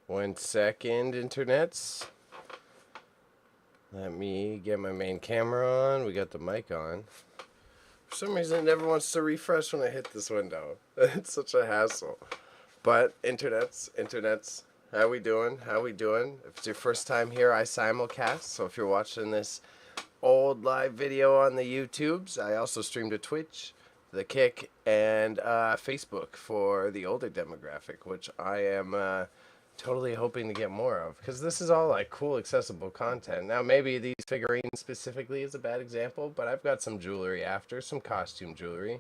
1 second, internets. Let me get my main camera on. We got the mic on. For some reason, it never wants to refresh when I hit this window. It's such a hassle. But internets, how we doing? How we doing? If it's your first time here, I simulcast. So if you're watching this old live video on the YouTubes, I also stream to Twitch, the Kick, and Facebook for the older demographic, which I am totally hoping to get more of, because this is all like cool, accessible content. Now, maybe these figurines specifically is a bad example, but I've got some jewelry after, some costume jewelry.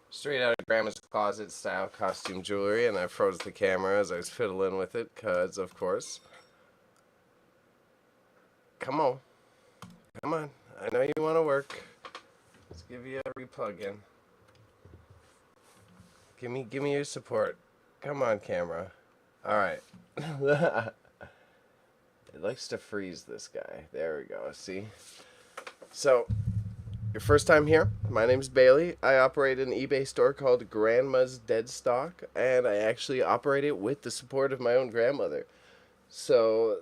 Straight out of Grandma's closet style costume jewelry, and I froze the camera as I was fiddling with it, because, of course. Come on. Come on. I know you want to work. Let's give you a replug in. Give me your support. Come on, camera. Alright. It likes to freeze, this guy. There we go. See? So, your first time here, my name's Bailey. I operate an eBay store called Grandma's Dead Stock, and I actually operate it with the support of my own grandmother. So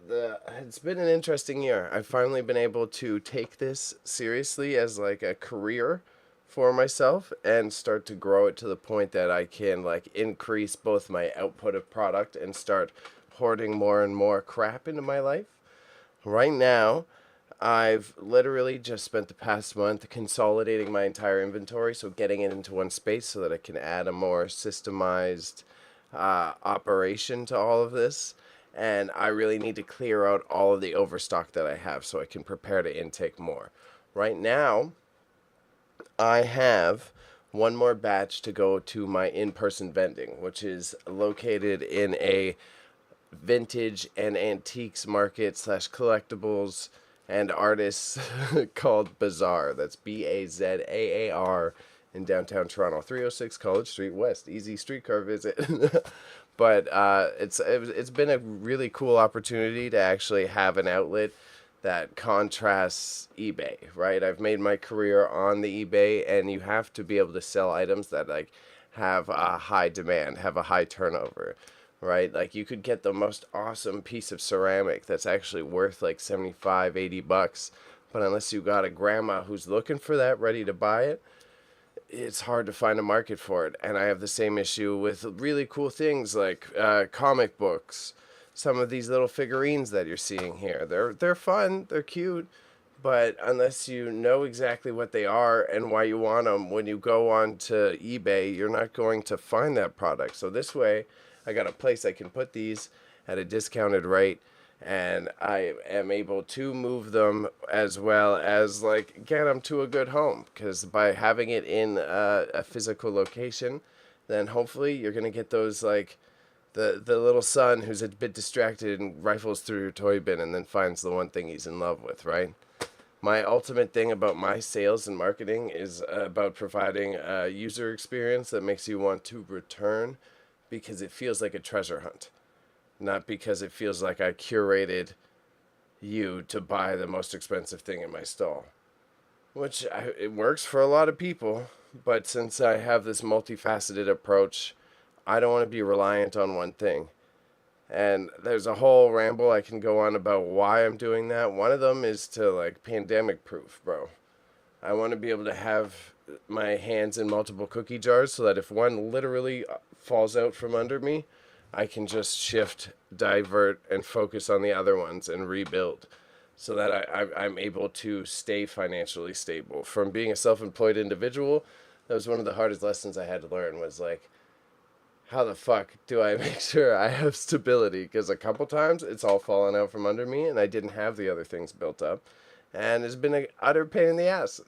it's been an interesting year. I've finally been able to take this seriously as like a career for myself and start to grow it to the point that I can like increase both my output of product and start hoarding more and more crap into my life. Right now, I've literally just spent the past month consolidating my entire inventory, so getting it into one space so that I can add a more systemized operation to all of this. And I really need to clear out all of the overstock that I have so I can prepare to intake more. Right now, I have one more batch to go to my in-person vending, which is located in a vintage and antiques market slash collectibles and artists called Bazaar. That's Bazaar in downtown Toronto, 306 College Street West. Easy streetcar visit. But it's been a really cool opportunity to actually have an outlet that contrasts eBay, right? I've made my career on the eBay, and you have to be able to sell items that like have a high demand, have a high turnover, right? Like you could get the most awesome piece of ceramic that's actually worth like 75, 80 bucks, but unless you got a grandma who's looking for that, ready to buy it, it's hard to find a market for it. And I have the same issue with really cool things like comic books. Some of these little figurines that you're seeing here, they're fun, they're cute, but unless you know exactly what they are and why you want them, when you go on to eBay, you're not going to find that product. So this way, I got a place I can put these at a discounted rate, and I am able to move them as well as like get them to a good home, because by having it in a physical location, then hopefully you're gonna get those like the little son who's a bit distracted and rifles through your toy bin and then finds the one thing he's in love with, right? My ultimate thing about my sales and marketing is about providing a user experience that makes you want to return, because it feels like a treasure hunt, not because it feels like I curated you to buy the most expensive thing in my stall. It works for a lot of people, but since I have this multifaceted approach, I don't want to be reliant on one thing. And there's a whole ramble I can go on about why I'm doing that. One of them is to like pandemic proof, bro. I want to be able to have my hands in multiple cookie jars so that if one literally falls out from under me, I can just shift, divert, and focus on the other ones and rebuild, so that I'm able to stay financially stable. From being a self-employed individual, that was one of the hardest lessons I had to learn, was like, how the fuck do I make sure I have stability? Because a couple times it's all fallen out from under me and I didn't have the other things built up. And it's been an utter pain in the ass.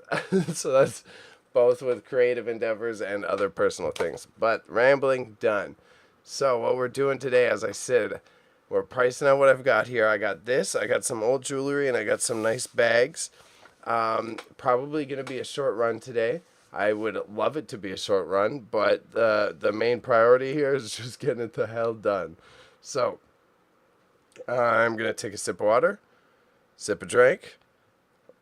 So that's both with creative endeavors and other personal things. But rambling done. So what we're doing today, as I said, we're pricing out what I've got here. I got this, I got some old jewelry, and I got some nice bags. Probably going to be a short run today. I would love it to be a short run, but the main priority here is just getting it the hell done. So, I'm going to take a sip of water, sip a drink.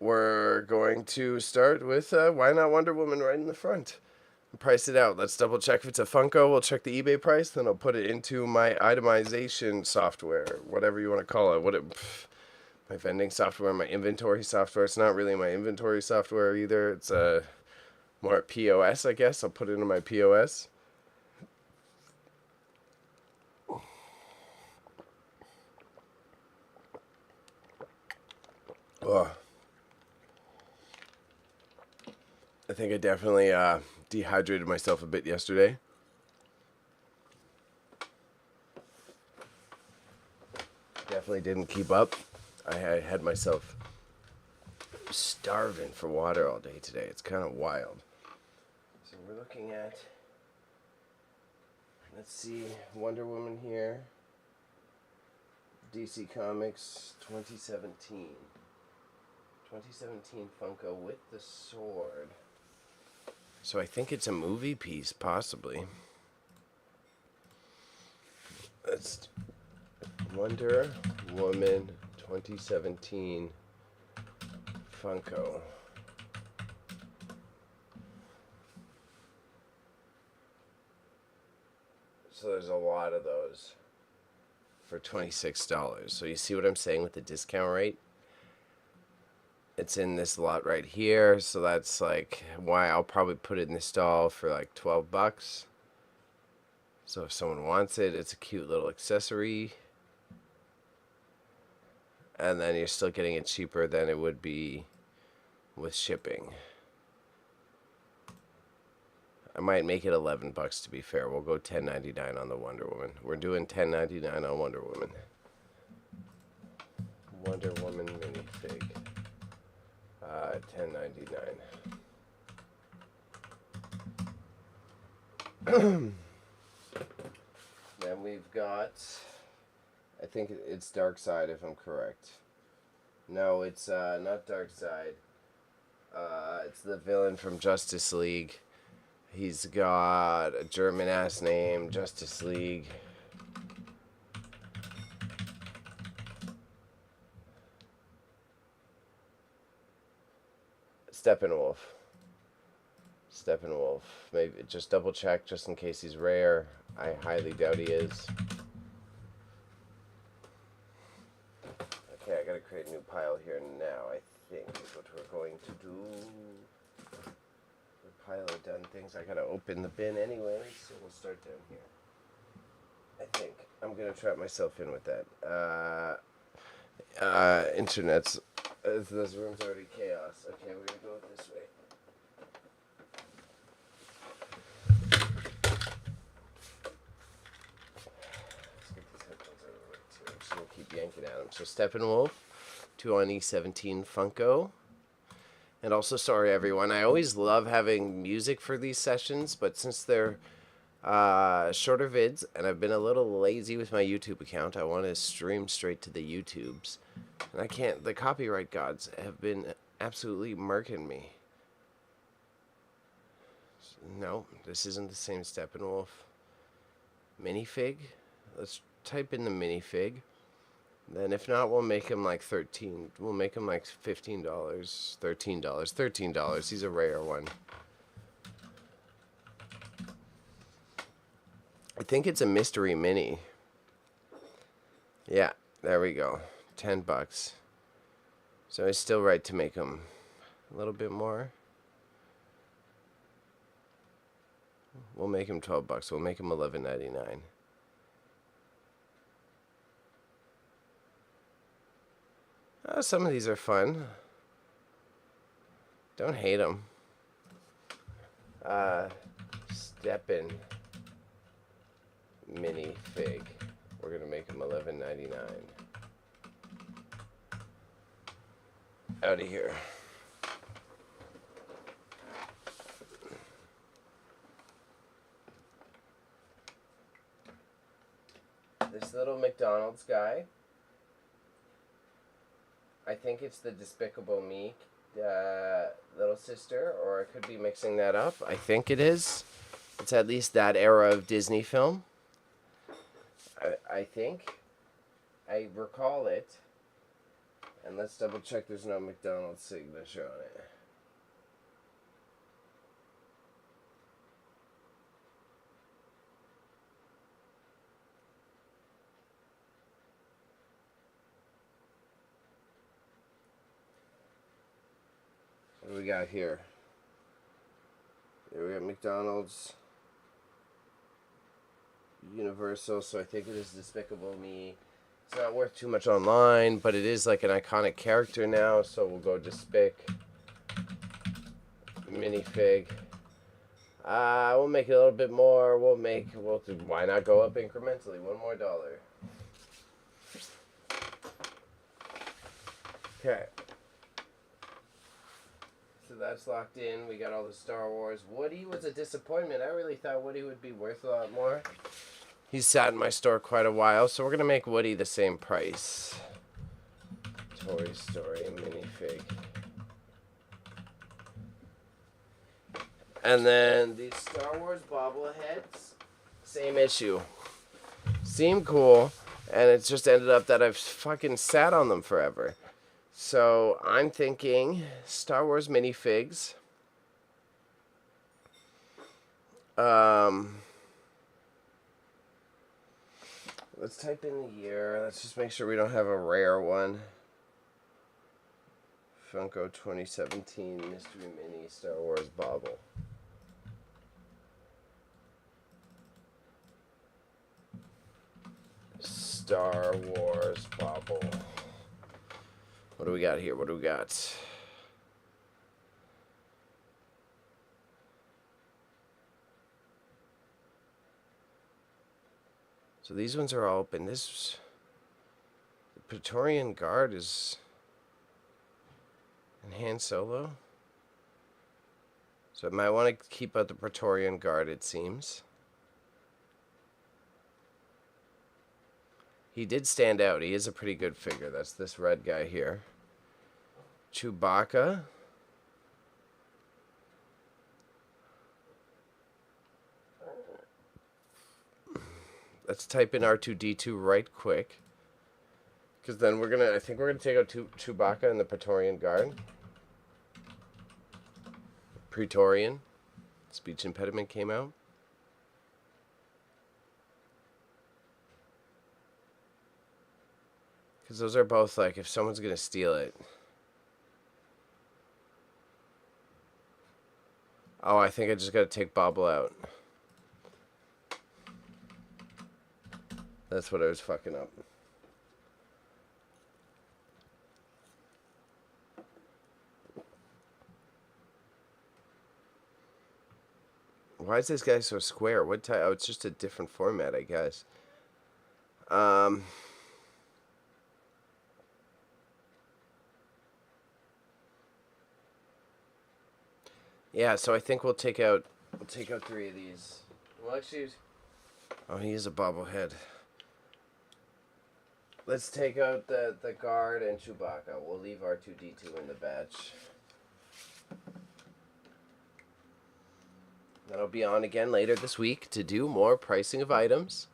We're going to start with Why Not Wonder Woman right in the front. price it out. Let's double check if it's a Funko. We'll check the eBay price, then I'll put it into my itemization software, whatever you want to call it. My vending software, my inventory software. It's not really my inventory software either. It's more POS, I guess. I'll put it into my POS. Oh, I think I definitely dehydrated myself a bit yesterday. Definitely didn't keep up. I had myself starving for water all day today. It's kind of wild. So we're looking at, let's see, Wonder Woman here. DC Comics 2017. 2017 Funko with the sword. So I think it's a movie piece, possibly. That's Wonder Woman 2017 Funko. So there's a lot of those for $26. So you see what I'm saying with the discount rate? It's in this lot right here, so that's like why I'll probably put it in the stall for like $12. So if someone wants it, it's a cute little accessory. And then you're still getting it cheaper than it would be with shipping. I might make it $11 to be fair. We'll go $10.99 on the Wonder Woman. We're doing $10.99 on Wonder Woman. Wonder Woman minifig. $10.99. Then we've got, I think it's Darkseid if I'm correct. No, it's not Darkseid. It's the villain from Justice League. He's got a German ass name, Justice League. Steppenwolf. Maybe just double check just in case he's rare. I highly doubt he is. Okay, I gotta create a new pile here now, I think is what we're going to do. The pile of done things. I gotta open the bin anyway, so we'll start down here. I think I'm gonna trap myself in with that. Internet's this room's already chaos. Okay, we're gonna go this way. Let's get these headphones out of the way too. I'm just gonna keep yanking at them. So Steppenwolf, 2 on E17 Funko. And also, sorry everyone, I always love having music for these sessions, but since they're shorter vids, and I've been a little lazy with my YouTube account, I want to stream straight to the YouTubes. And I can't, the copyright gods have been absolutely murking me. No, this isn't the same Steppenwolf minifig. Let's type in the minifig. Then if not, we'll make him like 13. We'll make him like $15, $13, $13. He's a rare one. I think it's a mystery mini. Yeah, there we go. $10. So it's still right to make him a little bit more. We'll make him $12. We'll make him $11.99. Some of these are fun. Don't hate them. Steppen mini fig. We're gonna make him $11.99. Out of here. This little McDonald's guy. I think it's the Despicable Me little sister, or I could be mixing that up. I think it is. It's at least that era of Disney film. I think. I recall it. And let's double check there's no McDonald's signature on it. got here? We got McDonald's, Universal, so I think it is Despicable Me. It's not worth too much online, but it is like an iconic character now, so we'll go Despic, minifig. We'll make it a little bit more. Why not go up incrementally? $1 more. Okay. So that's locked in. We got all the Star Wars. Woody was a disappointment. I really thought Woody would be worth a lot more. He's sat in my store quite a while, so we're going to make Woody the same price. Toy Story minifig. And then these Star Wars bobbleheads, same issue. Seem cool, and it's just ended up that I've fucking sat on them forever. So I'm thinking Star Wars minifigs. Let's type in the year. Let's just make sure we don't have a rare one. Funko 2017 Mystery Mini Star Wars Bobble. Star Wars Bobble. What do we got here? What do we got? So these ones are all open. This the Praetorian Guard is in Han Solo. So I might want to keep out the Praetorian Guard, it seems. He did stand out. He is a pretty good figure. That's this red guy here. Chewbacca. Let's type in R2-D2 right quick. Because then I think we're gonna take out Chewbacca and the Praetorian Guard. Praetorian. Speech impediment came out. Because those are both like, if someone's going to steal it. Oh, I think I just got to take Bobble out. That's what I was fucking up. Why is this guy so square? What type? Oh, it's just a different format, I guess. Yeah, so I think we'll take out 3 of these. Well, actually, oh, he is a bobblehead. Let's take out the guard and Chewbacca. We'll leave R2-D2 in the batch. Then I'll be on again later this week to do more pricing of items.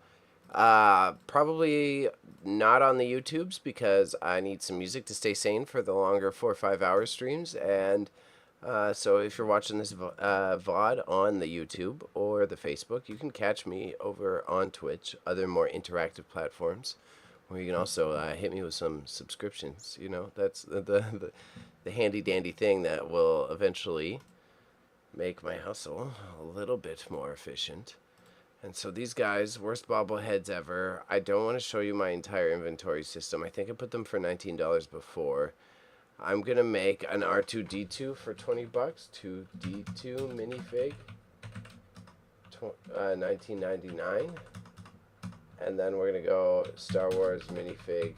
Probably not on the YouTubes because I need some music to stay sane for the longer 4 or 5 hour streams. And so if you're watching this VOD on the YouTube or the Facebook, you can catch me over on Twitch, other more interactive platforms, where you can also hit me with some subscriptions. You know, that's the handy dandy thing that will eventually make my hustle a little bit more efficient. And so these guys, worst bobbleheads ever. I don't want to show you my entire inventory system. I think I put them for $19 before. I'm going to make an R2-D2 for $20. 2D2 minifig. $19.99. And then we're going to go Star Wars minifig.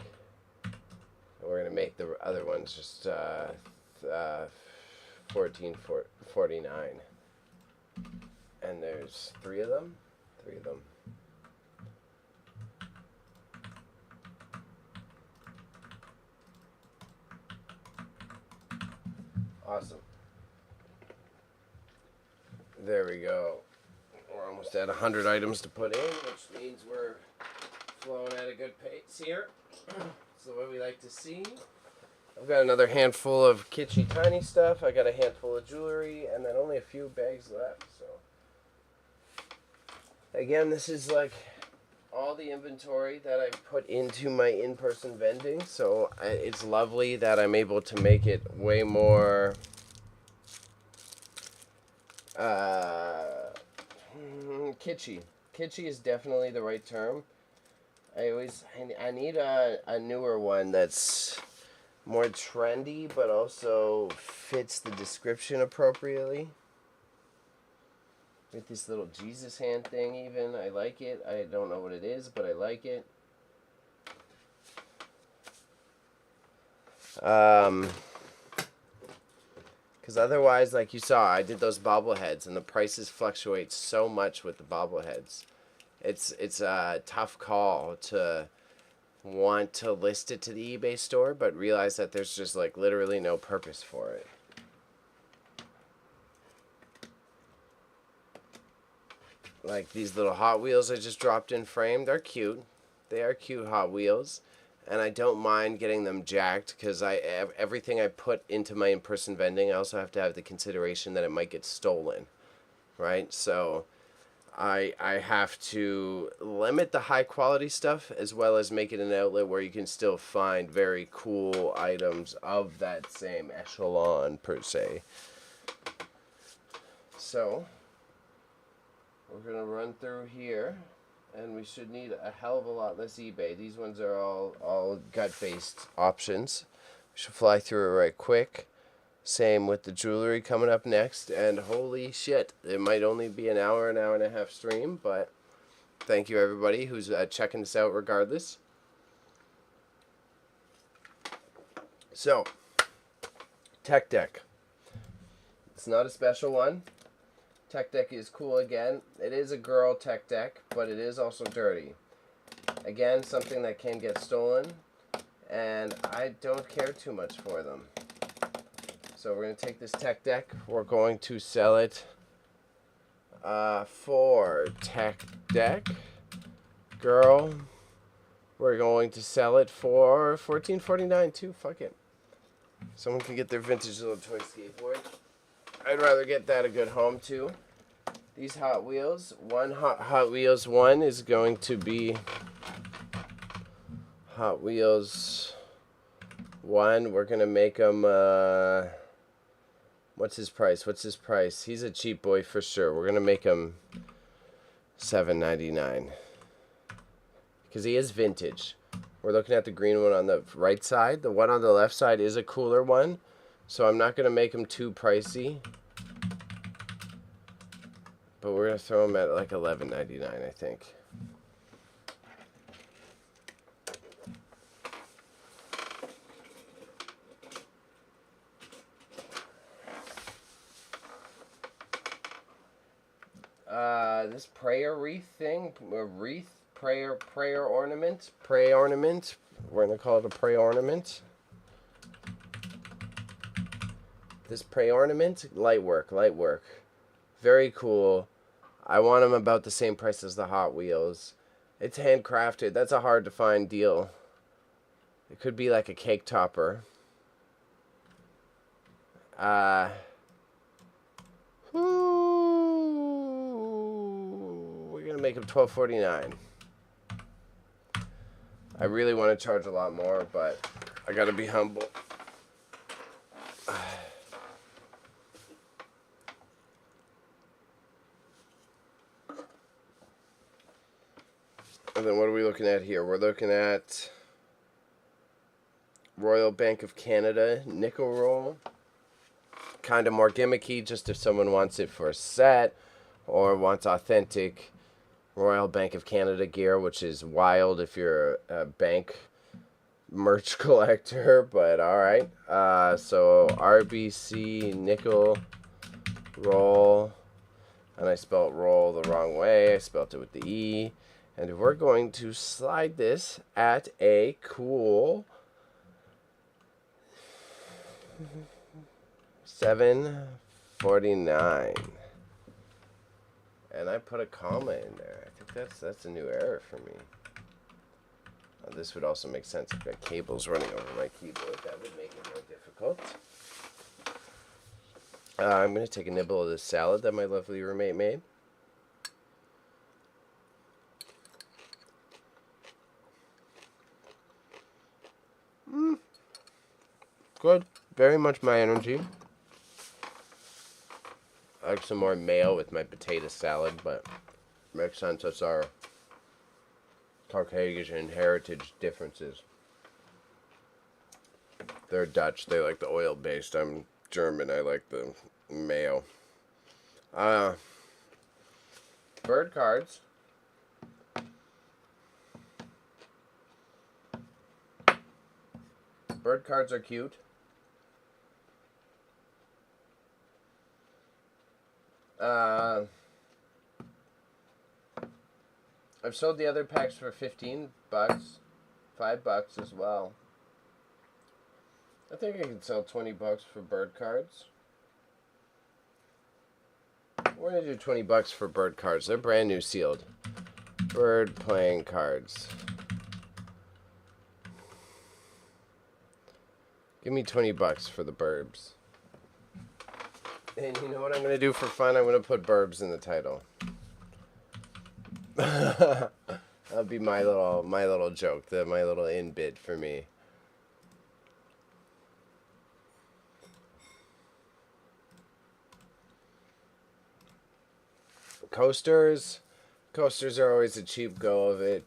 We're going to make the other ones just $14.49. And there's 3 of them. 3 of them. Awesome. There we go. We're almost at 100 items to put in, which means we're flowing at a good pace here. That's the way we like to see. I've got another handful of kitschy tiny stuff. I got a handful of jewelry, and then only a few bags left. So again, this is like all the inventory that I put into my in-person vending. So it's lovely that I'm able to make it way more Kitschy. Kitschy is definitely the right term. I need a newer one that's more trendy, but also fits the description appropriately. With this little Jesus hand thing even. I like it. I don't know what it is, but I like it. Because otherwise, like you saw, I did those bobbleheads, and the prices fluctuate so much with the bobbleheads. It's a tough call to want to list it to the eBay store, but realize that there's just like literally no purpose for it. Like these little Hot Wheels I just dropped in frame, they're cute. They are cute Hot Wheels, and I don't mind getting them jacked because everything I put into my in-person vending, I also have to have the consideration that it might get stolen, right? So I have to limit the high quality stuff as well as make it an outlet where you can still find very cool items of that same echelon per se. So we're going to run through here, and we should need a hell of a lot less eBay. These ones are all gut-based options. We should fly through it right quick. Same with the jewelry coming up next, and holy shit, it might only be an hour and a half stream, but thank you everybody who's checking this out regardless. So, tech deck. It's not a special one. Tech deck is cool again. It is a girl tech deck, but it is also dirty. Again, something that can get stolen, and I don't care too much for them. So we're going to take this tech deck. We're going to sell it for tech deck. Girl, we're going to sell it for $14.49 too. Fuck it. Someone can get their vintage little toy skateboard. I'd rather get that a good home too. These Hot Wheels, Hot Wheels 1 is going to be Hot Wheels 1. We're going to make them, what's his price? He's a cheap boy for sure. We're going to make him $7.99 because he is vintage. We're looking at the green one on the right side. The one on the left side is a cooler one, so I'm not going to make him too pricey. But we're going to throw him at like $11.99, I think. This prayer wreath thing, prayer ornament. We're going to call it a prayer ornament. This prayer ornament, light work. Very cool. I want them about the same price as the Hot Wheels. It's handcrafted. That's a hard to find deal. It could be like a cake topper. We're gonna make them $12.49. I really want to charge a lot more, but I gotta be humble. And then what are we looking at here? We're looking at Royal Bank of Canada nickel roll. Kind of more gimmicky, just if someone wants it for a set or wants authentic Royal Bank of Canada gear, which is wild if you're a bank merch collector, but alright. So RBC nickel roll, and I spelled roll the wrong way. I spelled it with the E. And we're going to slide this at a cool $7.49. And I put a comma in there. I think that's a new error for me. This would also make sense. I've got cables running over my keyboard. That would make it more difficult. I'm going to take a nibble of this salad that my lovely roommate made. Good. Very much my energy. I like some more mayo with my potato salad, but makes sense. That's our Caucasian heritage differences. They're Dutch. They like the oil-based. I'm German. I like the mayo. Bird cards. Bird cards are cute. I've sold the other packs for $15, $5 as well. I think I can sell $20 for bird cards. We're gonna do $20 for bird cards. They're brand new sealed. Bird playing cards. Give me $20 for the burbs. And you know what I'm gonna do for fun? I'm gonna put burbs in the title. That'll be my little joke, my little in bit for me. Coasters are always a cheap go of it,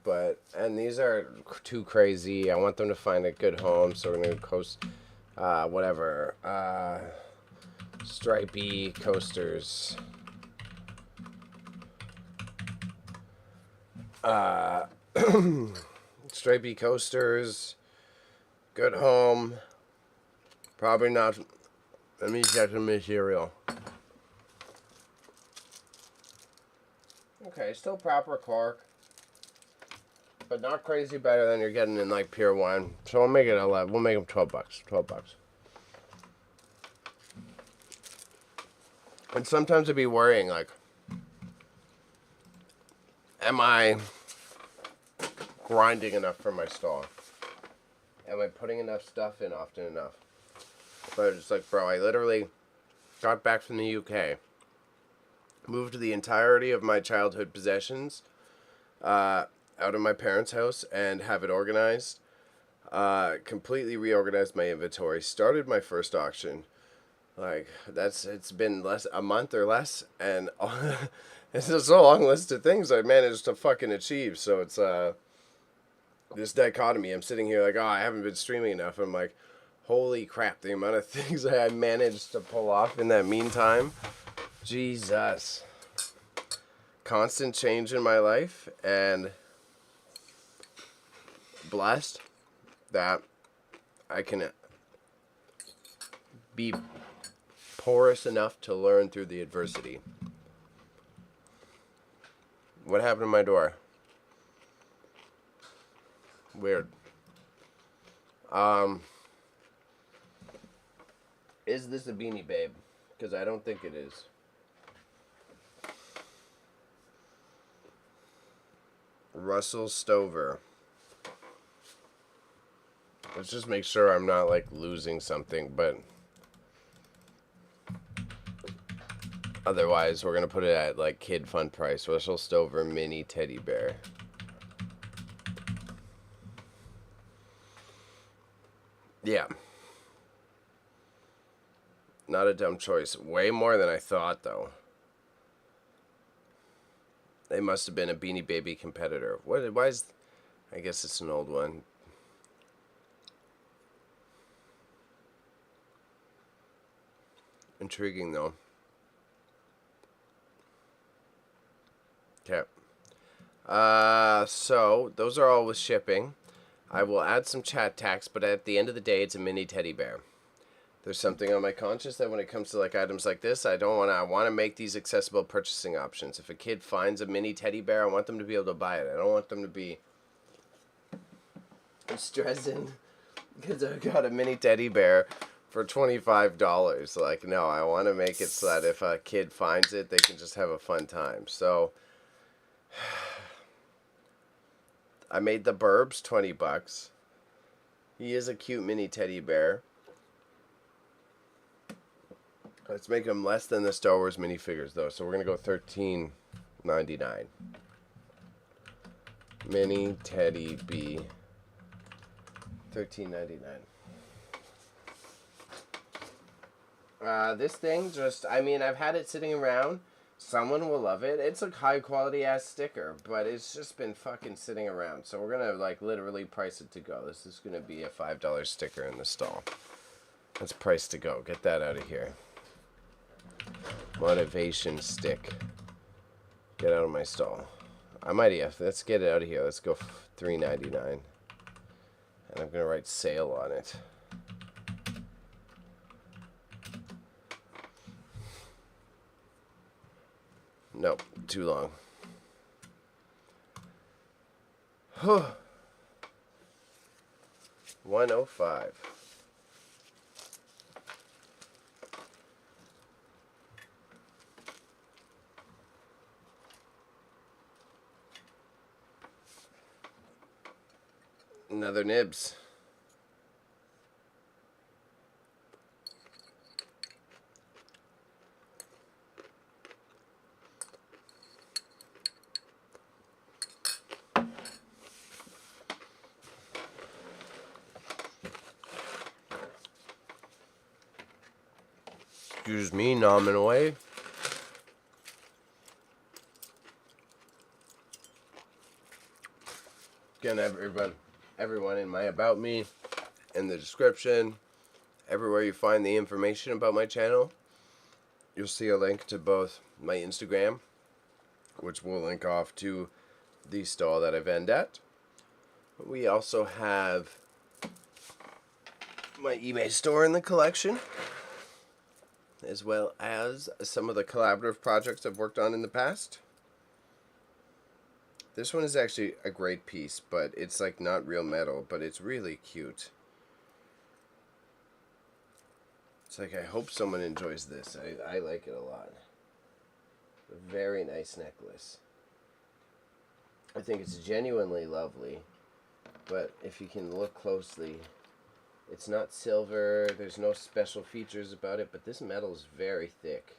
and these are too crazy. I want them to find a good home, so we're gonna whatever, stripey coasters. Stripey coasters, good home. Probably not. Let me check the material. Okay, still proper cork, but not crazy better than you're getting in like Pier 1. So we'll make it 11. We'll make them $12. $12. And sometimes I'd be worrying, like, am I grinding enough for my stall? Am I putting enough stuff in often enough? But it's like, bro, I literally got back from the UK, moved the entirety of my childhood possessions out of my parents' house and have it organized. Completely reorganized my inventory. Started my first auction. Like, it's been a month or less, and it's just a long list of things I managed to fucking achieve. So it's this dichotomy. I'm sitting here like, oh, I haven't been streaming enough. I'm like, holy crap, the amount of things I managed to pull off in that meantime. Jesus. Constant change in my life, and blessed that I can be porous enough to learn through the adversity. What happened to my door? Weird. Is this a Beanie Babe? Because I don't think it is. Russell Stover. Let's just make sure I'm not like losing something, but otherwise we're gonna put it at like kid fun price. Russell Stover mini teddy bear. Yeah. Not a dumb choice. Way more than I thought, though. They must have been a Beanie Baby competitor. Why is... I guess it's an old one. Intriguing, though. Okay. So, those are all with shipping. I will add some chat tax, but at the end of the day, it's a mini teddy bear. There's something on my conscience that when it comes to like items like this, I want to make these accessible purchasing options. If a kid finds a mini teddy bear, I want them to be able to buy it. I don't want them to be stressing because I got a mini teddy bear for $25. Like, no, I want to make it so that if a kid finds it, they can just have a fun time. So I made the Burbs $20. He is a cute mini teddy bear. Let's make them less than the Star Wars minifigures, though. So we're going to go $13.99. Mini Teddy B. $13.99. This thing just, I mean, I've had it sitting around. Someone will love it. It's a high quality ass sticker, but it's just been fucking sitting around. So we're gonna like literally price it to go. This is gonna be a $5 sticker in the stall. That's price to go. Get that out of here. Motivation stick. Get out of my stall. I might have. Let's get it out of here. Let's go $3.99. And I'm gonna write sale on it. Nope, too long. 105. Another nibs. Excuse me, nomming away. Again, everyone in my About Me, in the description, everywhere you find the information about my channel, you'll see a link to both my Instagram, which will link off to the stall that I vend at. We also have my eBay store in the collection, as well as some of the collaborative projects I've worked on in the past. This one is actually a great piece, but it's like not real metal, but it's really cute. It's like, I hope someone enjoys this. I like it a lot. A very nice necklace. I think it's genuinely lovely, but if you can look closely, it's not silver, there's no special features about it, but this metal is very thick.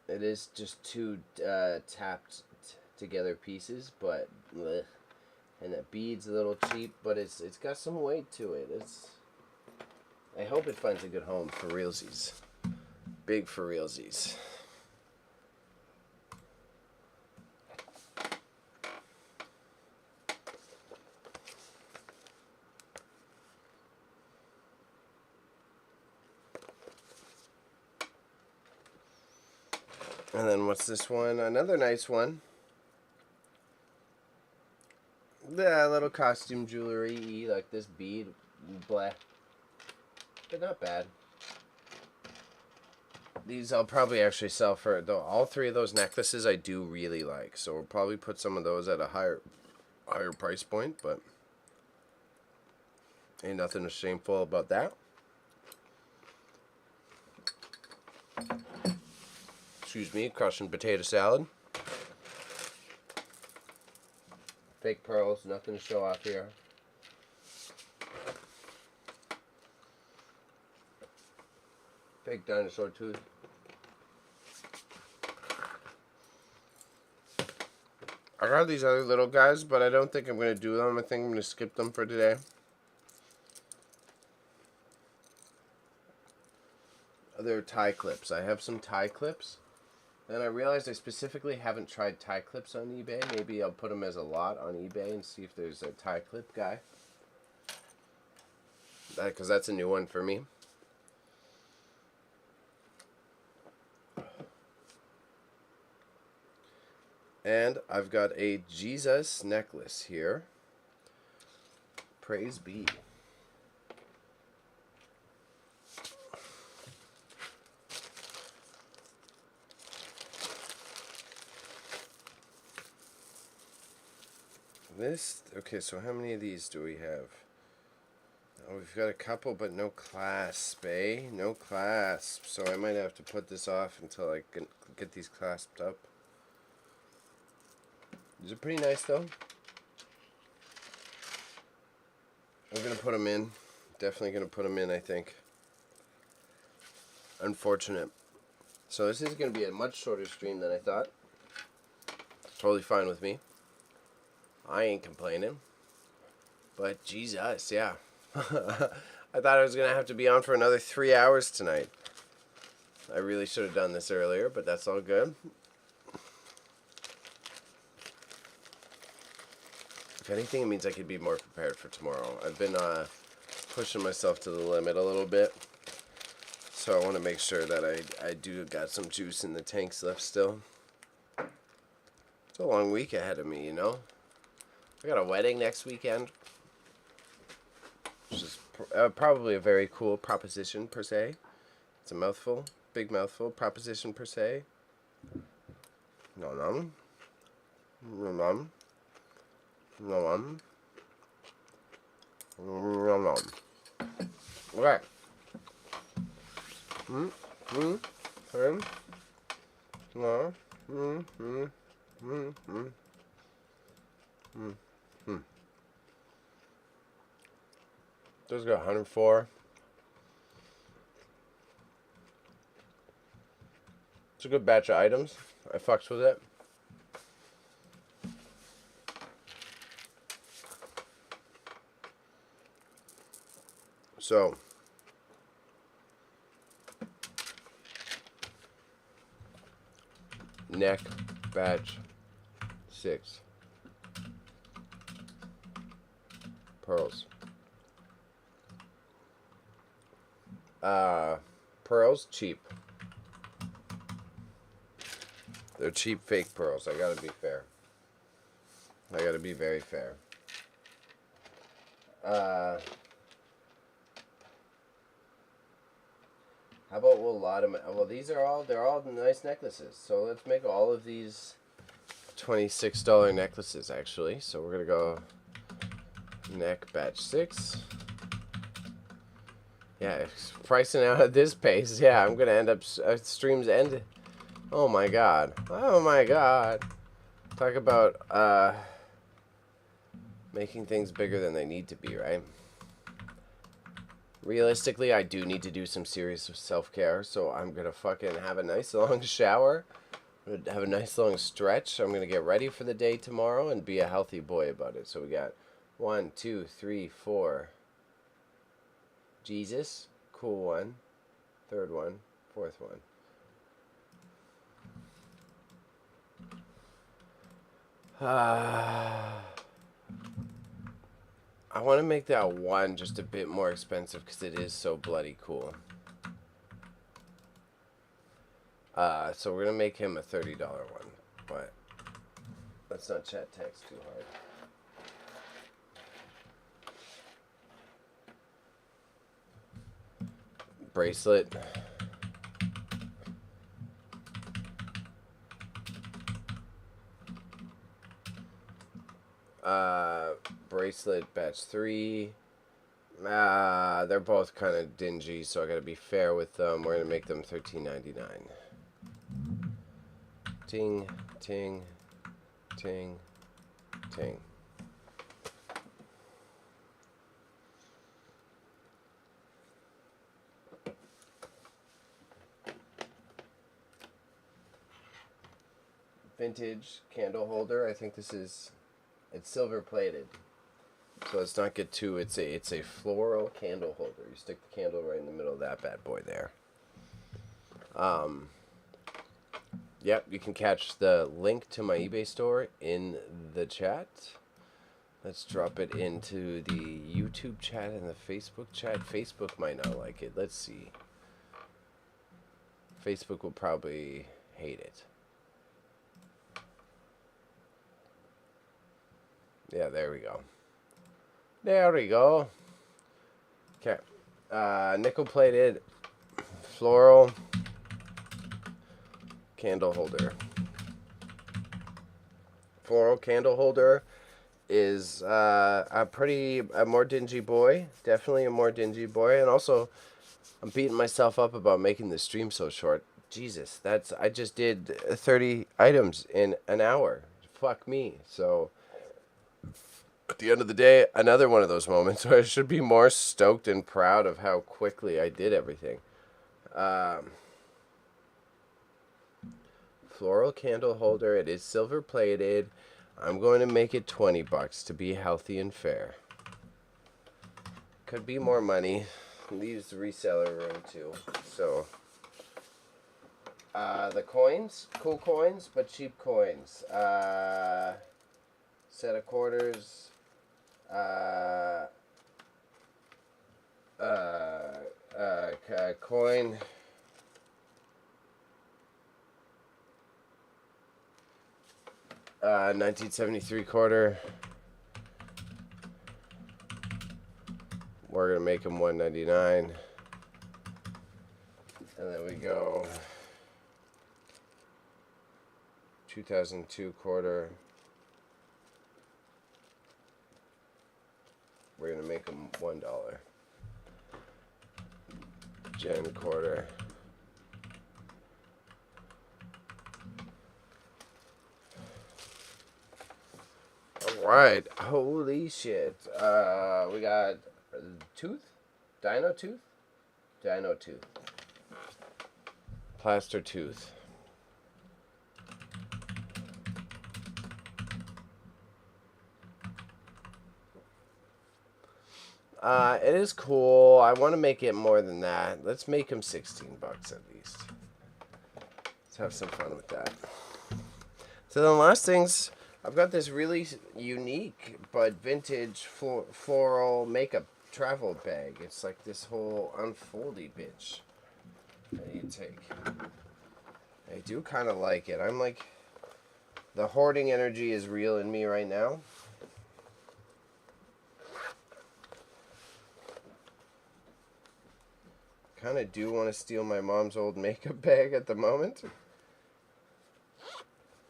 It is just two tapped together pieces, but bleh. And that bead's a little cheap, but it's got some weight to it. I hope it finds a good home for realsies. Big for realsies. And then what's this one? Another nice one. Yeah, little costume jewelry, like this bead, blah. But not bad. These I'll probably actually sell for, though all three of those necklaces I do really like. So we'll probably put some of those at a higher price point, but ain't nothing shameful about that. Excuse me, crushing potato salad. Fake pearls, nothing to show off here. Fake dinosaur tooth. I got these other little guys, but I don't think I'm going to do them. I think I'm going to skip them for today. Other tie clips. I have some tie clips. And I realized I specifically haven't tried tie clips on eBay. Maybe I'll put them as a lot on eBay and see if there's a tie clip guy. Because that's a new one for me. And I've got a Jesus necklace here. Praise be. Okay, so how many of these do we have? Oh, we've got a couple, but no clasp, eh? No clasp. So I might have to put this off until I can get these clasped up. These are pretty nice, though. I'm going to put them in. Definitely going to put them in, I think. Unfortunate. So this is going to be a much shorter stream than I thought. Totally fine with me. I ain't complaining. But Jesus, yeah. I thought I was going to have to be on for another 3 hours tonight. I really should have done this earlier, but that's all good. If anything, it means I could be more prepared for tomorrow. I've been pushing myself to the limit a little bit. So I want to make sure that I do got some juice in the tanks left still. It's a long week ahead of me, you know. I got a wedding next weekend. Which is probably a very cool proposition per se. It's a mouthful. Big mouthful. Proposition per se. Nom nom. Nom nom. Nom nom. Nom nom. Okay. Just got 104. It's a good batch of items. I fucks with it. So neck batch 6 pearls. Pearls cheap. They're cheap fake pearls. I gotta be fair. I gotta be very fair. How about we'll lot them? Well, they're all nice necklaces. So let's make all of these $26 necklaces actually. So we're gonna go neck batch 6. Yeah, pricing out at this pace. Yeah, I'm gonna end up streams end. Oh my god. Oh my god. Talk about making things bigger than they need to be, right? Realistically, I do need to do some serious self-care, so I'm gonna fucking have a nice long shower, have a nice long stretch. I'm gonna get ready for the day tomorrow and be a healthy boy about it. So we got 1, 2, 3, 4. Jesus, cool one. Third one, fourth one. I want to make that one just a bit more expensive because it is so bloody cool. So we're going to make him a $30 one. But let's not chat text too hard. Bracelet. Bracelet batch 3. They're both kind of dingy, so I gotta be fair with them. We're gonna make them $13.99. Ting, ting, ting, ting. Vintage candle holder. I think this is, it's silver plated. So let's not get too, it's a floral candle holder. You stick the candle right in the middle of that bad boy there. Yep, you can catch the link to my eBay store in the chat. Let's drop it into the YouTube chat and the Facebook chat. Facebook might not like it. Let's see. Facebook will probably hate it. Yeah, there we go. There we go. Okay. Nickel plated floral candle holder. Floral candle holder is a more dingy boy. Definitely a more dingy boy. And also, I'm beating myself up about making the stream so short. Jesus, I just did 30 items in an hour. Fuck me. So at the end of the day, another one of those moments where I should be more stoked and proud of how quickly I did everything. Floral candle holder. It is silver plated. I'm going to make it $20 to be healthy and fair. Could be more money. Leaves the reseller room too. So The coins, cool coins, but cheap coins. Set of quarters. Coin. Uh, 1973 quarter. We're gonna make them $1.99, and then we go 2002 quarter. We're gonna make them $1. Gen quarter. Alright, holy shit. We got tooth? Dino tooth? Dino tooth. Plaster tooth. It is cool. I want to make it more than that. Let's make him 16 bucks at least. Let's have some fun with that. So the last things, I've got this really unique but vintage floral makeup travel bag. It's like this whole unfoldy bitch that you take. I do kind of like it. I'm like, the hoarding energy is real in me right now. Kind of do want to steal my mom's old makeup bag at the moment.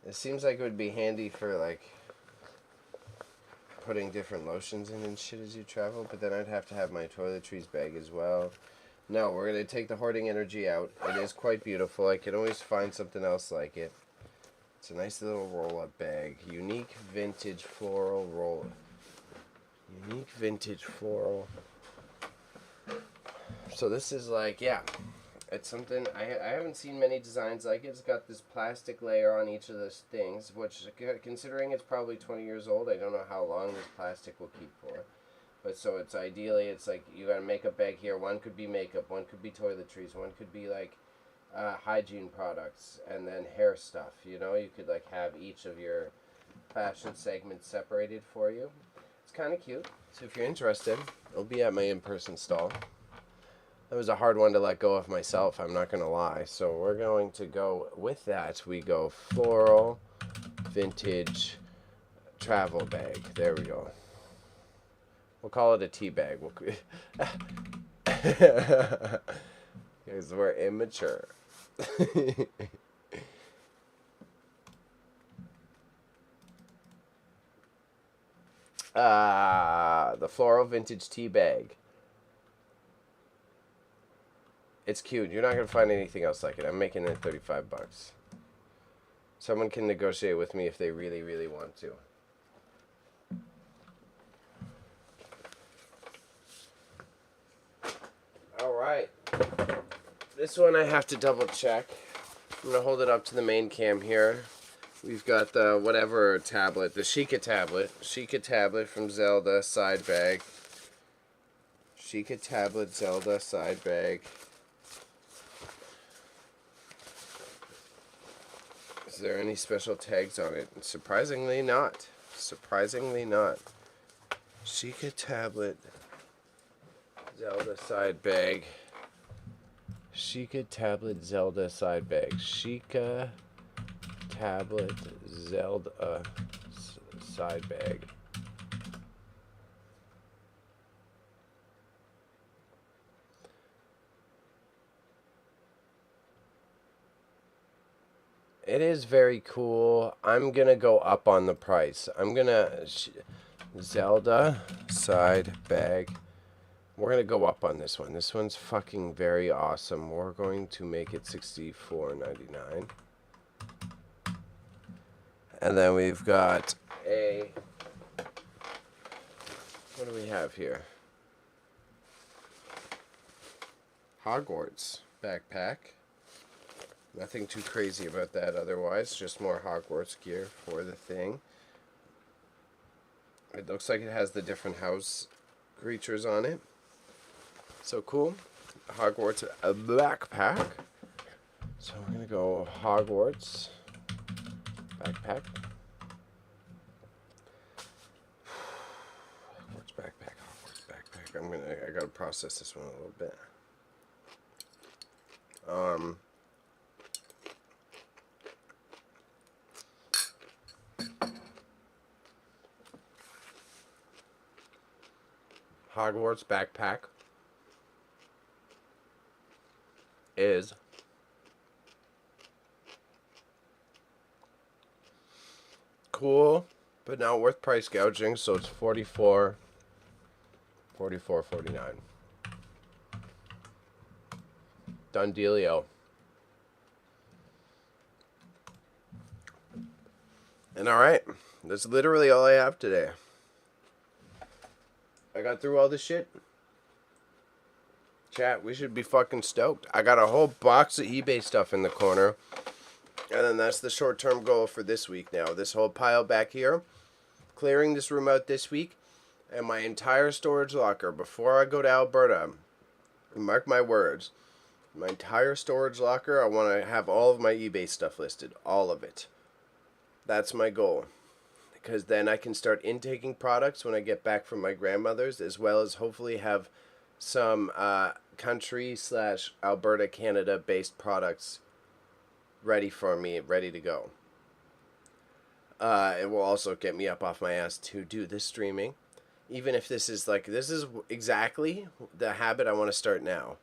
It seems like it would be handy for like putting different lotions in and shit as you travel, but then I'd have to have my toiletries bag as well. No, we're going to take the hoarding energy out. It is quite beautiful. I can always find something else like it. It's a nice little roll-up bag. Unique vintage floral roll. Unique vintage floral. So this is like, yeah, it's something, I haven't seen many designs like it. It's got this plastic layer on each of those things, which, considering it's probably 20 years old, I don't know how long this plastic will keep for. But so it's ideally, it's like, you got a makeup bag here. One could be makeup, one could be toiletries, one could be like hygiene products, and then hair stuff, you know? You could like have each of your fashion segments separated for you. It's kind of cute. So if you're interested, it'll be at my in-person stall. That was a hard one to let go of myself, I'm not going to lie. So we're going to go with that. We go floral, vintage, travel bag. There we go. We'll call it a tea bag. Because we're immature. The floral vintage tea bag. It's cute. You're not going to find anything else like it. I'm making it 35 bucks. Someone can negotiate with me if they really, really want to. Alright. This one I have to double check. I'm going to hold it up to the main cam here. We've got the whatever tablet. The Sheikah tablet. Sheikah tablet from Zelda side bag. Sheikah tablet Zelda side bag. Is there any special tags on it? Surprisingly not. Surprisingly not. Sheikah tablet Zelda side bag. Sheikah tablet Zelda side bag. Sheikah tablet Zelda side bag. It is very cool. I'm gonna go up on the price. I'm gonna Zelda side bag. We're gonna go up on this one. This one's fucking very awesome. We're going to make it $64.99. And then we've got a, what do we have here? Hogwarts backpack. Nothing too crazy about that otherwise, just more Hogwarts gear for the thing. It looks like it has the different house creatures on it. So cool. Hogwarts backpack. So I'm going to go Hogwarts backpack. Hogwarts backpack, Hogwarts backpack. I got to process this one a little bit. Hogwarts backpack is cool, but not worth price gouging, so it's $44.49. Done dealio. And alright, that's literally all I have today. I got through all this shit. Chat, we should be fucking stoked. I got a whole box of eBay stuff in the corner. And then that's the short-term goal for this week now. This whole pile back here. Clearing this room out this week. And my entire storage locker. Before I go to Alberta, mark my words. My entire storage locker, I want to have all of my eBay stuff listed. All of it. That's my goal. Because then I can start intaking products when I get back from my grandmother's, as well as hopefully have some country/Alberta, Canada-based products ready for me, ready to go. It will also get me up off my ass to do this streaming. Even if this is exactly the habit I want to start now.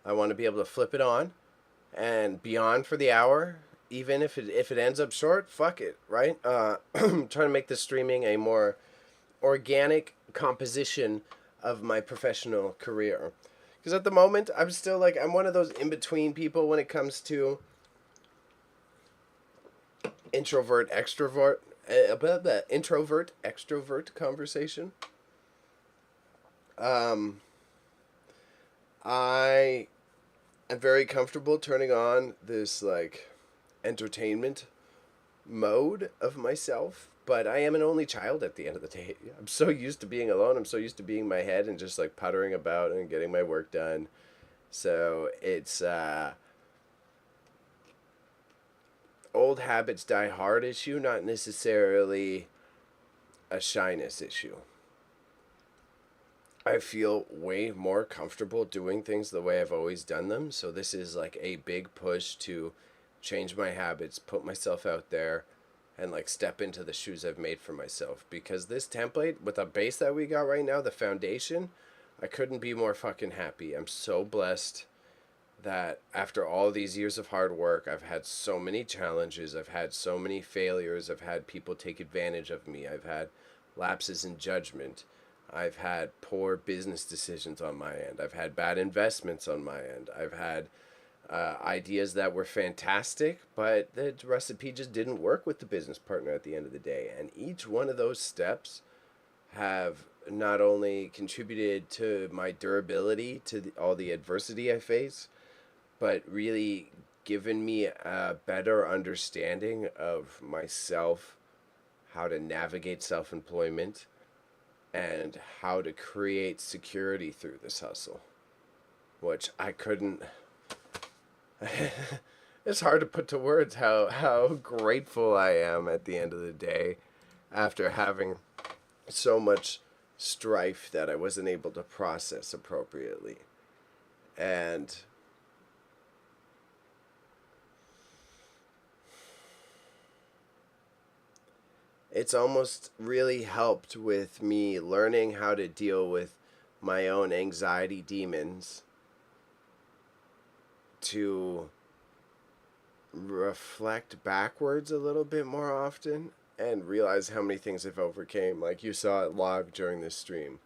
I want to be able to flip it on and be on for the hour. Even if it ends up short, fuck it, right? I'm trying to make this streaming a more organic composition of my professional career. Because at the moment, I'm still I'm one of those in-between people when it comes to introvert, extrovert conversation. I am very comfortable turning on this entertainment mode of myself, but I am an only child at the end of the day. I'm so used to being alone. I'm so used to being in my head and just puttering about and getting my work done. So it's old habits die hard issue, not necessarily a shyness issue. I feel way more comfortable doing things the way I've always done them. So this is a big push to change my habits, put myself out there, and step into the shoes I've made for myself. Because this template, with the base that we got right now, the foundation, I couldn't be more fucking happy. I'm so blessed that after all these years of hard work, I've had so many challenges, I've had so many failures, I've had people take advantage of me, I've had lapses in judgment, I've had poor business decisions on my end, I've had bad investments on my end, I've had ideas that were fantastic, but the recipe just didn't work with the business partner at the end of the day. And each one of those steps have not only contributed to my durability to all the adversity I face, but really given me a better understanding of myself, how to navigate self-employment, and how to create security through this hustle, which I couldn't... It's hard to put to words how grateful I am at the end of the day after having so much strife that I wasn't able to process appropriately. And it's almost really helped with me learning how to deal with my own anxiety demons, to reflect backwards a little bit more often and realize how many things I've overcame. Like you saw it live during this stream.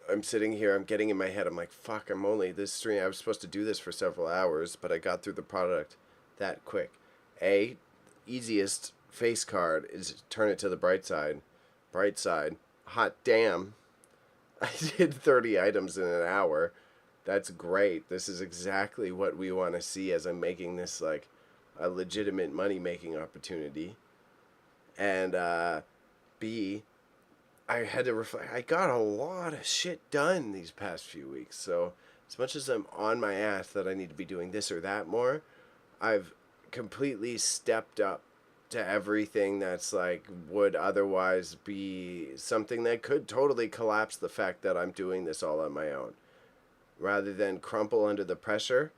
I'm sitting here, I'm getting in my head, I'm like, fuck, I was supposed to do this for several hours, but I got through the product that quick. Easiest face card is turn it to the bright side. Bright side. Hot damn. I did 30 items in an hour. That's great. This is exactly what we want to see as I'm making this a legitimate money-making opportunity. And B, I had to reflect. I got a lot of shit done these past few weeks. So as much as I'm on my ass that I need to be doing this or that more, I've completely stepped up to everything that's like would otherwise be something that could totally collapse the fact that I'm doing this all on my own. Rather than crumple under the pressure,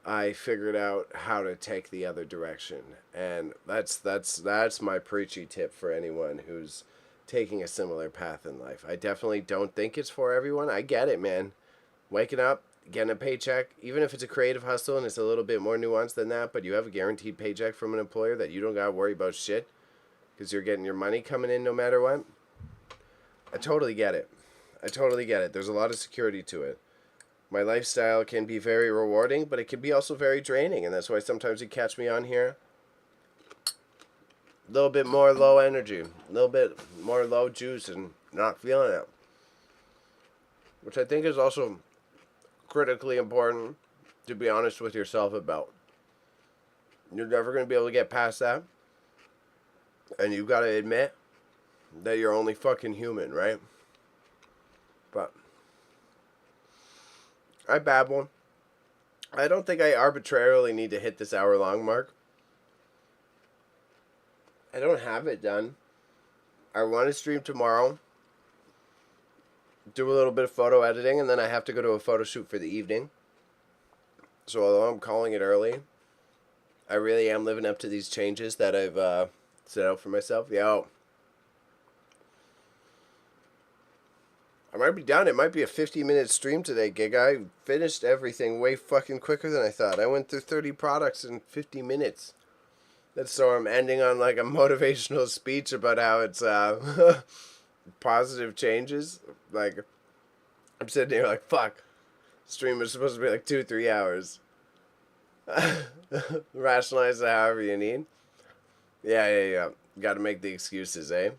I figured out how to take the other direction. And that's my preachy tip for anyone who's taking a similar path in life. I definitely don't think it's for everyone. I get it, man. Waking up, getting a paycheck, even if it's a creative hustle and it's a little bit more nuanced than that, but you have a guaranteed paycheck from an employer that you don't got to worry about shit because you're getting your money coming in no matter what. I totally get it. I totally get it. There's a lot of security to it. My lifestyle can be very rewarding, but it can be also very draining, and that's why sometimes you catch me on here a little bit more low energy, a little bit more low juice and not feeling it. Which I think is also critically important to be honest with yourself about. You're never going to be able to get past that. And you've got to admit that you're only fucking human, right? But I babble. I don't think I arbitrarily need to hit this hour-long mark. I don't have it done. I want to stream tomorrow, do a little bit of photo editing, and then I have to go to a photo shoot for the evening. So although I'm calling it early, I really am living up to these changes that I've set out for myself. Yo. I might be done. It might be a 50-minute stream today, gig. I finished everything way fucking quicker than I thought. I went through 30 products in 50 minutes. That's so I'm ending on like a motivational speech about how it's positive changes. Like, I'm sitting here like, fuck. Stream is supposed to be like 2-3 hours. Rationalize it however you need. Yeah. Got to make the excuses, eh?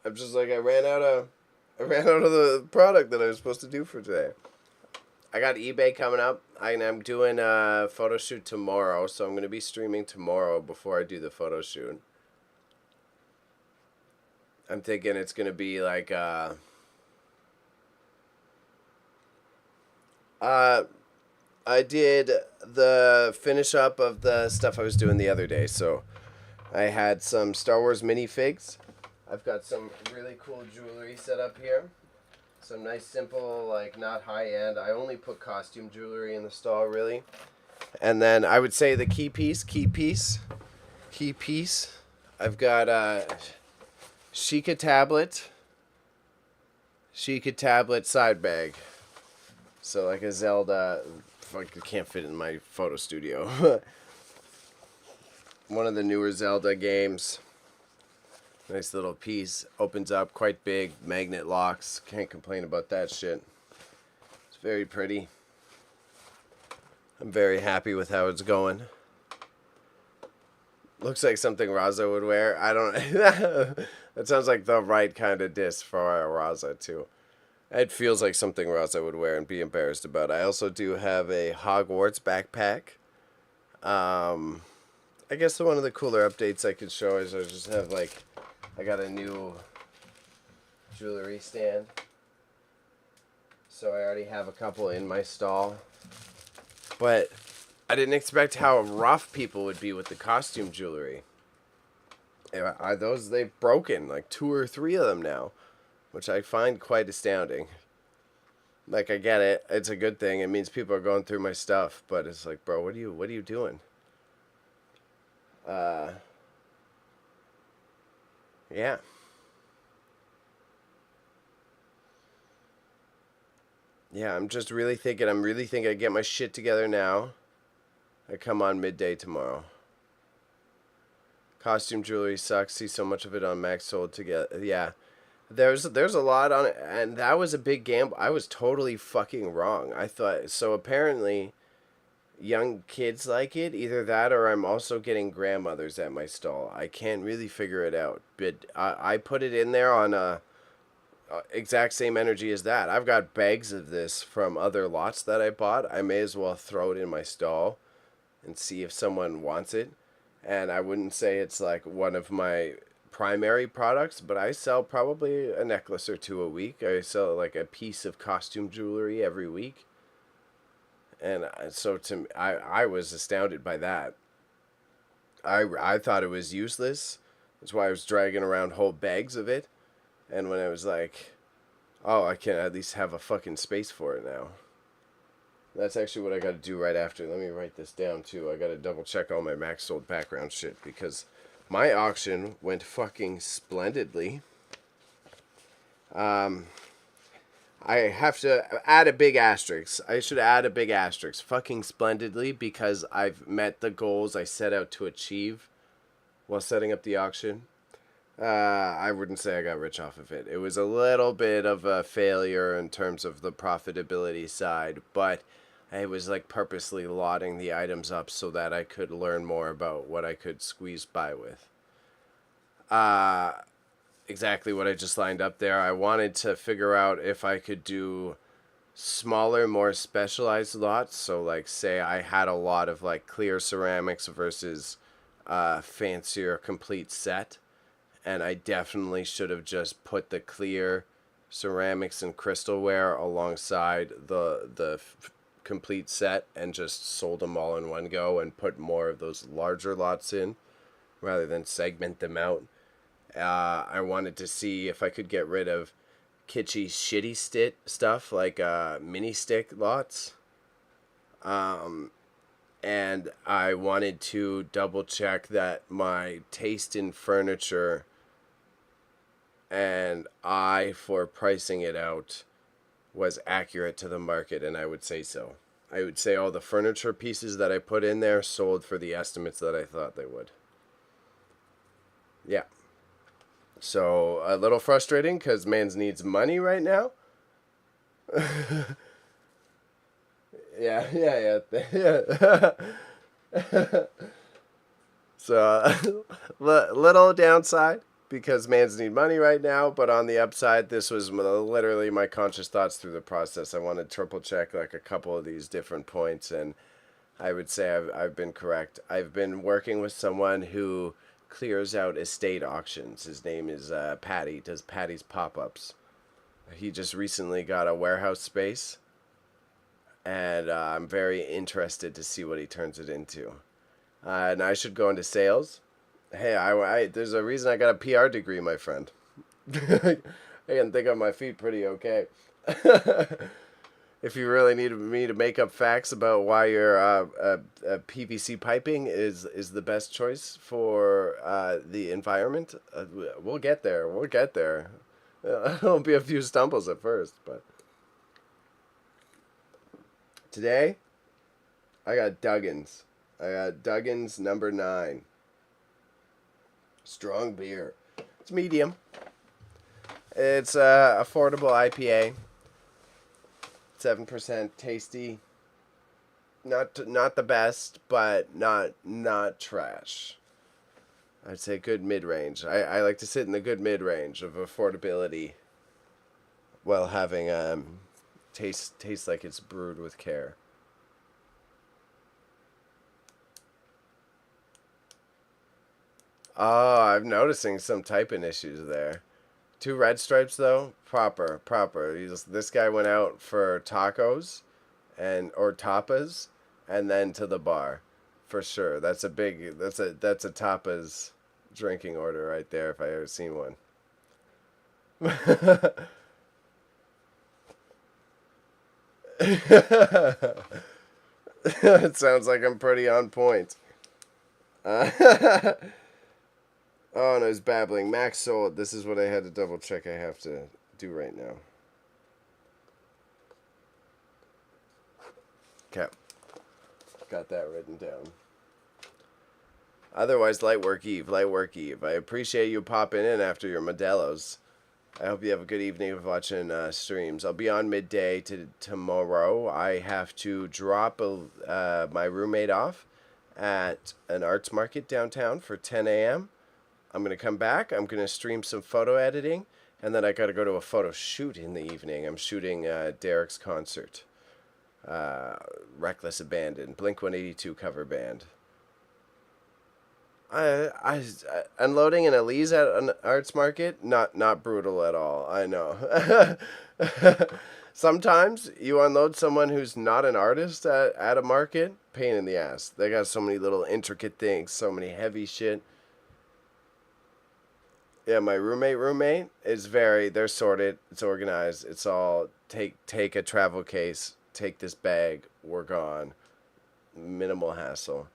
I'm just like, I ran out of the product that I was supposed to do for today. I got eBay coming up. I'm doing a photo shoot tomorrow, so I'm going to be streaming tomorrow before I do the photo shoot. I'm thinking it's going to be like I did the finish up of the stuff I was doing the other day. So I had some Star Wars minifigs. I've got some really cool jewelry set up here. Some nice, simple, like, not high-end. I only put costume jewelry in the stall, really. And then I would say the key piece. I've got a Sheikah tablet side bag. So, like a Zelda. Fuck, it can't fit in my photo studio. One of the newer Zelda games. Nice little piece. Opens up quite big. Magnet locks. Can't complain about that shit. It's very pretty. I'm very happy with how it's going. Looks like something Raza would wear. I don't... That sounds like the right kind of diss for Raza, too. It feels like something Raza would wear and be embarrassed about. I also do have a Hogwarts backpack. I guess one of the cooler updates I could show is I just have, like... I got a new jewelry stand. So I already have a couple in my stall. But I didn't expect how rough people would be with the costume jewelry. They've broken, like 2 or 3 of them now. Which I find quite astounding. Like, I get it. It's a good thing. It means people are going through my stuff. But it's like, bro, what are you doing? Yeah. Yeah, I'm really thinking I get my shit together now. I come on midday tomorrow. Costume jewelry sucks. See so much of it on Max sold together. Yeah. There's a lot on it, and that was a big gamble. I was totally fucking wrong. I thought so apparently young kids like it, either that or I'm also getting grandmothers at my stall. I can't really figure it out, but I put it in there on a exact same energy as that. I've got bags of this from other lots that I bought. I may as well throw it in my stall and see if someone wants it. And I wouldn't say it's like one of my primary products, but I sell probably a necklace or two a week. I sell like a piece of costume jewelry every week. And so to me, I was astounded by that. I thought it was useless. That's why I was dragging around whole bags of it. And when I was like, oh, I can at least have a fucking space for it now. That's actually what I got to do right after. Let me write this down too. I got to double check all my max sold background shit because my auction went fucking splendidly. I have to add a big asterisk. I should add a big asterisk. Fucking splendidly because I've met the goals I set out to achieve while setting up the auction. I wouldn't say I got rich off of it. It was a little bit of a failure in terms of the profitability side, but I was like purposely lotting the items up so that I could learn more about what I could squeeze by with. Exactly what I just lined up there. I wanted to figure out if I could do smaller, more specialized lots. So, like, say I had a lot of like clear ceramics versus fancier complete set, and I definitely should have just put the clear ceramics and crystalware alongside the complete set and just sold them all in one go and put more of those larger lots in rather than segment them out. I wanted to see if I could get rid of kitschy, shitty stuff like mini stick lots. And I wanted to double check that my taste in furniture and eye for pricing it out was accurate to the market, and I would say so. I would say all the furniture pieces that I put in there sold for the estimates that I thought they would. Yeah. So, a little frustrating because mans needs money right now. Yeah. So, little downside because mans need money right now, but on the upside, this was literally my conscious thoughts through the process. I wanted to triple check like a couple of these different points, and I would say I've been correct. I've been working with someone who clears out estate auctions. His name is Patty. Does Patty's pop-ups. He just recently got a warehouse space, and I'm very interested to see what he turns it into. And I should go into sales. Hey, I there's a reason I got a PR degree, my friend. I can think on my feet pretty okay. If you really need me to make up facts about why your PVC piping is the best choice for the environment, we'll get there. We'll get there. There'll be a few stumbles at first, but today I got Duggan's. I got Duggan's number 9. Strong beer. It's medium. It's affordable IPA. 7% tasty. Not the best, but not trash. I'd say good mid-range. I like to sit in the good mid-range of affordability while having taste like it's brewed with care. Oh, I'm noticing some typing issues there. 2 red stripes though, proper. This guy went out for tacos, or tapas, and then to the bar, for sure. That's a tapas drinking order right there if I ever seen one. It sounds like I'm pretty on point. Oh, no, it's babbling. Max sold. This is what I had to double check I have to do right now. Okay. Got that written down. Otherwise, light work Eve. I appreciate you popping in after your Modelos. I hope you have a good evening of watching streams. I'll be on midday tomorrow. I have to drop my roommate off at an arts market downtown for 10 a.m. I'm going to come back. I'm going to stream some photo editing. And then I got to go to a photo shoot in the evening. I'm shooting Derek's concert. Reckless Abandon. Blink-182 cover band. I unloading an Elise at an arts market? Not brutal at all. I know. Sometimes you unload someone who's not an artist at a market, pain in the ass. They got so many little intricate things, so many heavy shit. Yeah, my roommate is they're sorted, it's organized, it's all take a travel case, take this bag, we're gone. Minimal hassle.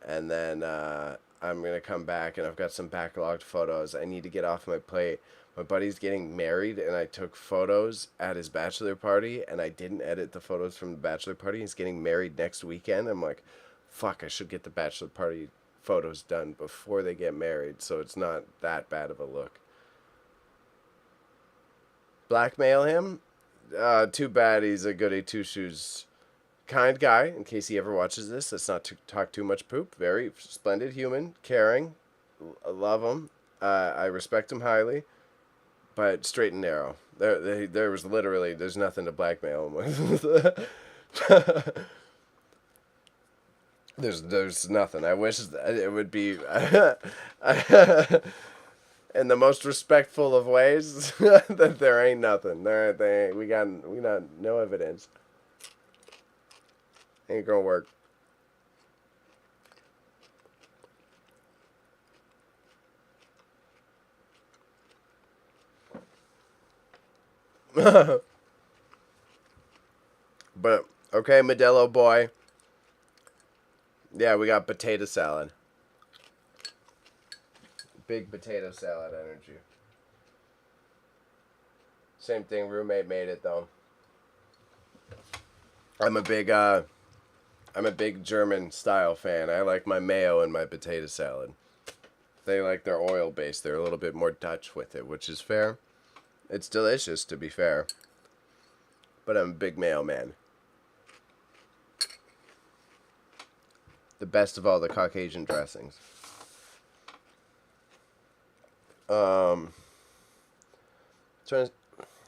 And then I'm going to come back and I've got some backlogged photos I need to get off my plate. My buddy's getting married and I took photos at his bachelor party and I didn't edit the photos from the bachelor party. He's getting married next weekend. I'm like, fuck, I should get the bachelor party photos done before they get married so it's not that bad of a look. Blackmail him? Too bad he's a goody two shoes kind guy. In case he ever watches this, let's not talk too much poop. Very splendid human, caring, love him. I respect him highly, but straight and narrow. There was literally there's nothing to blackmail him with. There's nothing. I wish it would be in the most respectful of ways that there ain't nothing. We got no evidence. Ain't gonna work. But okay, Modelo boy. Yeah, we got potato salad. Big potato salad energy. Same thing, roommate made it though. I'm a big German style fan. I like my mayo in my potato salad. They like their oil based. They're a little bit more Dutch with it, which is fair. It's delicious, to be fair. But I'm a big mayo man. The best of all the Caucasian dressings.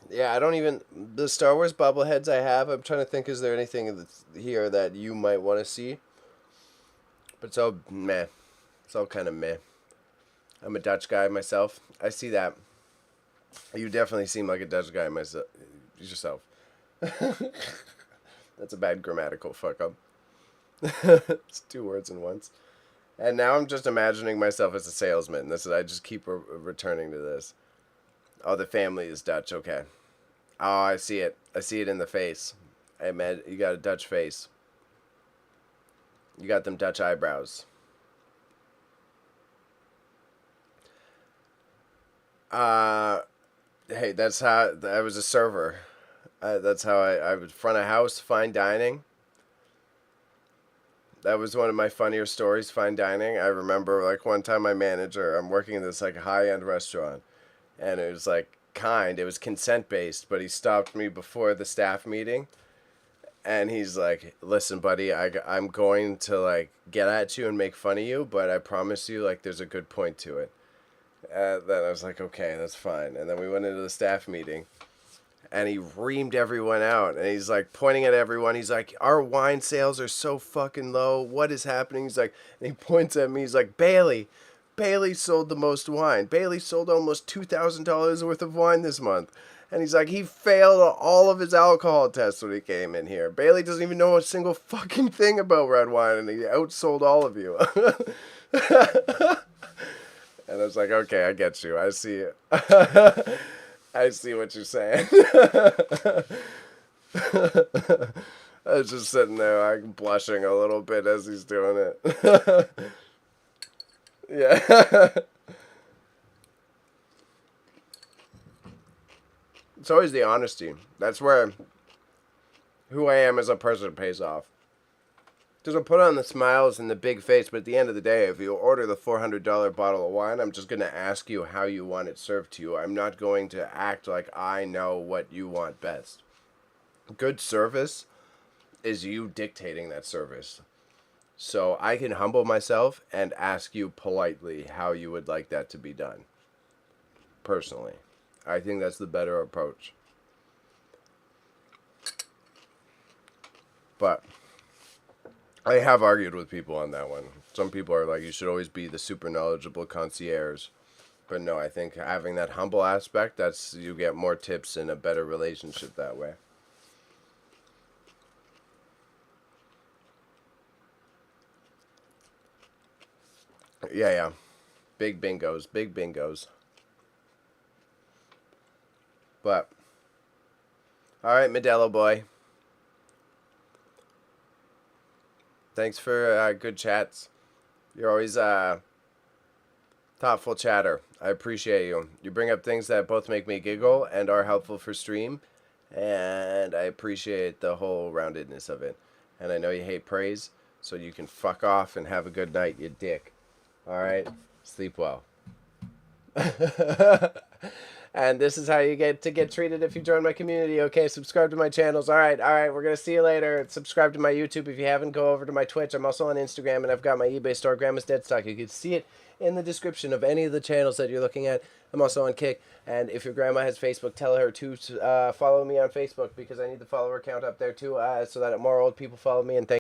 Yeah, I don't even... The Star Wars bobbleheads I have, I'm trying to think, is there anything here that you might want to see? But it's all meh. It's all kind of meh. I'm a Dutch guy myself. I see that. You definitely seem like a Dutch guy myself. Yourself. That's a bad grammatical fuck up. It's 2 words in once. And now I'm just imagining myself as a salesman. I just keep returning to this. Oh, the family is Dutch. Okay. Oh, I see it. I see it in the face. Hey, man, you got a Dutch face. You got them Dutch eyebrows. Hey, that's how I was a server. That's how I would front a house, fine dining. That was one of my funnier stories, fine dining. I remember like one time I'm working in this like high-end restaurant. And it was like it was consent based, but he stopped me before the staff meeting. And he's like, listen, buddy, I'm going to like get at you and make fun of you, but I promise you like there's a good point to it. Then I was like, okay, that's fine. And then we went into the staff meeting. And he reamed everyone out. And he's like pointing at everyone. He's like, our wine sales are so fucking low. What is happening? He's like, and he points at me. He's like, Bailey sold the most wine. Bailey sold almost $2,000 worth of wine this month. And he's like, he failed all of his alcohol tests when he came in here. Bailey doesn't even know a single fucking thing about red wine. And he outsold all of you. And I was like, okay, I get you. I see it. I see what you're saying. I was just sitting there, like, blushing a little bit as he's doing it. Yeah. It's always the honesty. That's where who I am as a person pays off. Because I'll put on the smiles and the big face, but at the end of the day, if you order the $400 bottle of wine, I'm just going to ask you how you want it served to you. I'm not going to act like I know what you want best. Good service is you dictating that service. So I can humble myself and ask you politely how you would like that to be done. Personally. I think that's the better approach. But I have argued with people on that one. Some people are like, you should always be the super knowledgeable concierge. But no, I think having that humble aspect, you get more tips and a better relationship that way. Yeah. Big bingos. Big bingos. But, all right, Modelo boy. Thanks for good chats. You're always thoughtful chatter. I appreciate you. You bring up things that both make me giggle and are helpful for stream. And I appreciate the whole roundedness of it. And I know you hate praise, so you can fuck off and have a good night, you dick. Alright? Sleep well. And this is how you get treated if you join my community. Okay, subscribe to my channels. Alright, we're going to see you later. Subscribe to my YouTube. If you haven't, go over to my Twitch. I'm also on Instagram, and I've got my eBay store, Grandma's Dead Stock. You can see it in the description of any of the channels that you're looking at. I'm also on Kick. And if your grandma has Facebook, tell her to follow me on Facebook, because I need the follower count up there too, so that more old people follow me. And thank